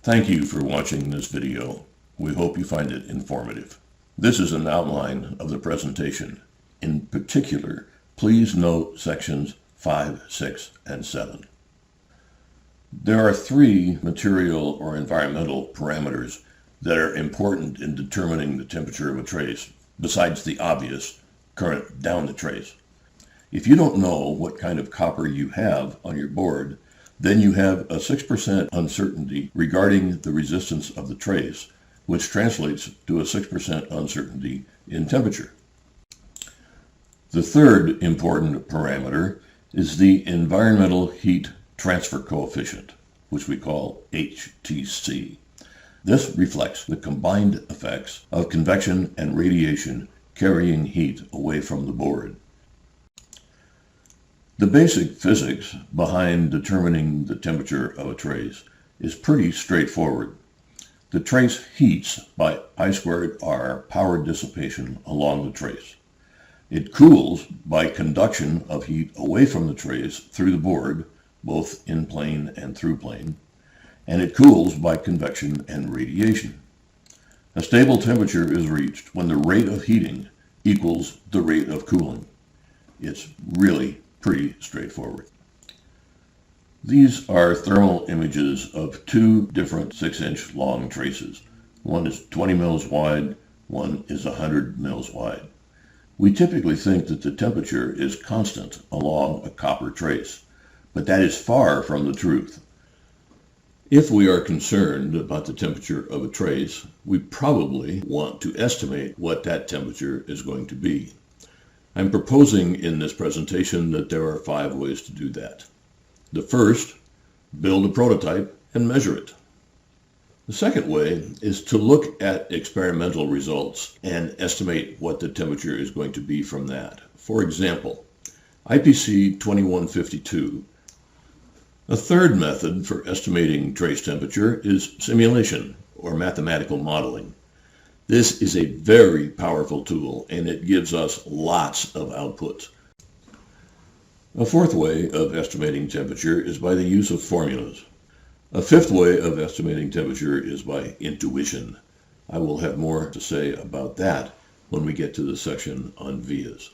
Thank you for watching this video. We hope you find it informative. This is an outline of the presentation. In particular, please note sections 5, 6, and 7. There are three material or environmental parameters that are important in determining the temperature of a trace, besides the obvious current down the trace. If you don't know what kind of copper you have on your board, then you have a 6% uncertainty regarding the resistance of the trace, which translates to a 6% uncertainty in temperature. The third important parameter is the environmental heat transfer coefficient, which we call HTC. This reflects the combined effects of convection and radiation carrying heat away from the board. The basic physics behind determining the temperature of a trace is pretty straightforward. The trace heats by I squared R power dissipation along the trace. It cools by conduction of heat away from the trace through the board, both in plane and through plane, and it cools by convection and radiation. A stable temperature is reached when the rate of heating equals the rate of cooling. It's really pretty straightforward. These are thermal images of two different 6-inch long traces. One is 20 mils wide, one is 100 mils wide. We typically think that the temperature is constant along a copper trace, but that is far from the truth. If we are concerned about the temperature of a trace, we probably want to estimate what that temperature is going to be. I'm proposing in this presentation that there are 5 ways to do that. The first, build a prototype and measure it. The second way is to look at experimental results and estimate what the temperature is going to be from that. For example, IPC 2152. A third method for estimating trace temperature is simulation or mathematical modeling. This is a very powerful tool, and it gives us lots of outputs. A fourth way of estimating temperature is by the use of formulas. A fifth way of estimating temperature is by intuition. I will have more to say about that when we get to the section on vias.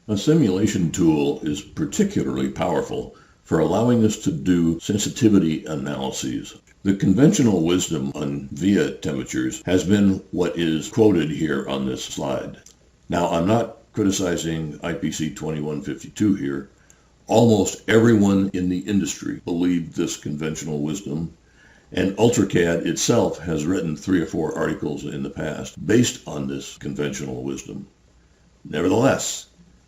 A simulation tool is particularly powerful for allowing us to do sensitivity analyses. The conventional wisdom on via temperatures has been what is quoted here on this slide. Now, I'm not criticizing IPC 2152 here. Almost everyone in the industry believed this conventional wisdom, and UltraCAD itself has written 3 or 4 articles in the past based on this conventional wisdom. Nevertheless,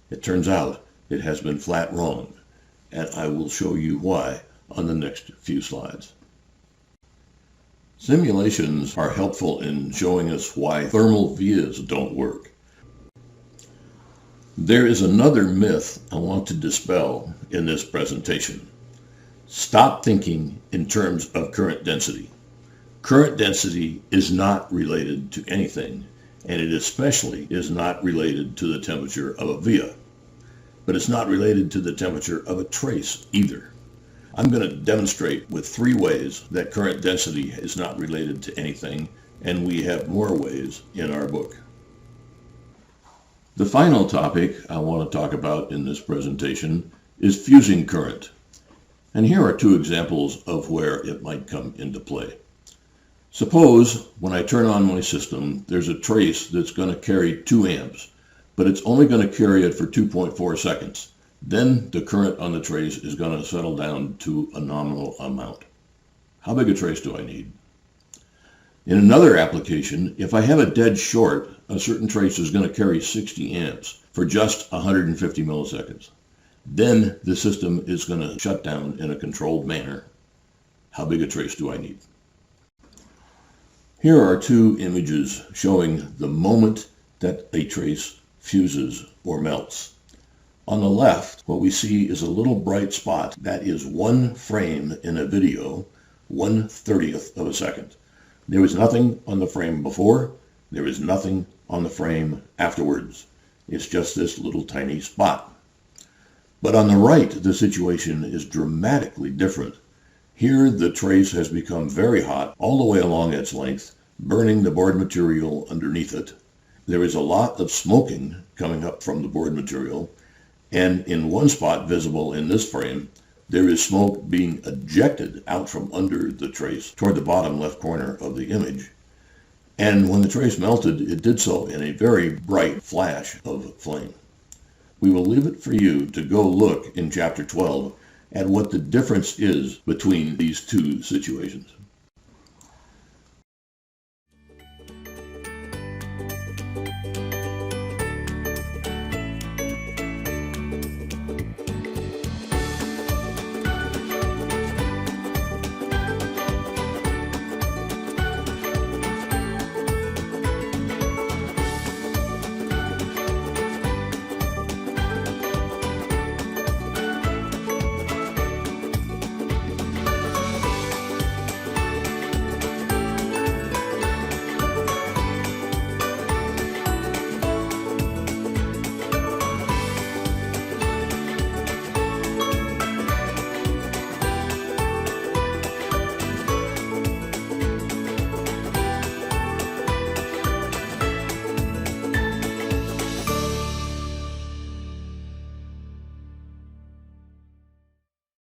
it turns out it has been flat wrong, and I will show you why on the next few slides. Simulations are helpful in showing us why thermal vias don't work. There is another myth I want to dispel in this presentation. Stop thinking in terms of current density. Current density is not related to anything, and it especially is not related to the temperature of a via. But it's not related to the temperature of a trace either. I'm going to demonstrate with 3 ways that current density is not related to anything, and we have more ways in our book. The final topic I want to talk about in this presentation is fusing current. And here are 2 examples of where it might come into play. Suppose when I turn on my system, there's a trace that's going to carry 2 amps, but it's only going to carry it for 2.4 seconds. Then the current on the trace is going to settle down to a nominal amount. How big a trace do I need? In another application, if I have a dead short, a certain trace is going to carry 60 amps for just 150 milliseconds. Then the system is going to shut down in a controlled manner. How big a trace do I need? Here are 2 images showing the moment that a trace fuses or melts. On the left, what we see is a little bright spot that is 1 frame in a video, 1/30th of a second. There is nothing on the frame before, there is nothing on the frame afterwards. It's just this little tiny spot. But on the right, the situation is dramatically different. Here the trace has become very hot all the way along its length, burning the board material underneath it. There is a lot of smoking coming up from the board material, and in one spot visible in this frame, there is smoke being ejected out from under the trace toward the bottom left corner of the image. And when the trace melted, it did so in a very bright flash of flame. We will leave it for you to go look in Chapter 12 at what the difference is between these two situations.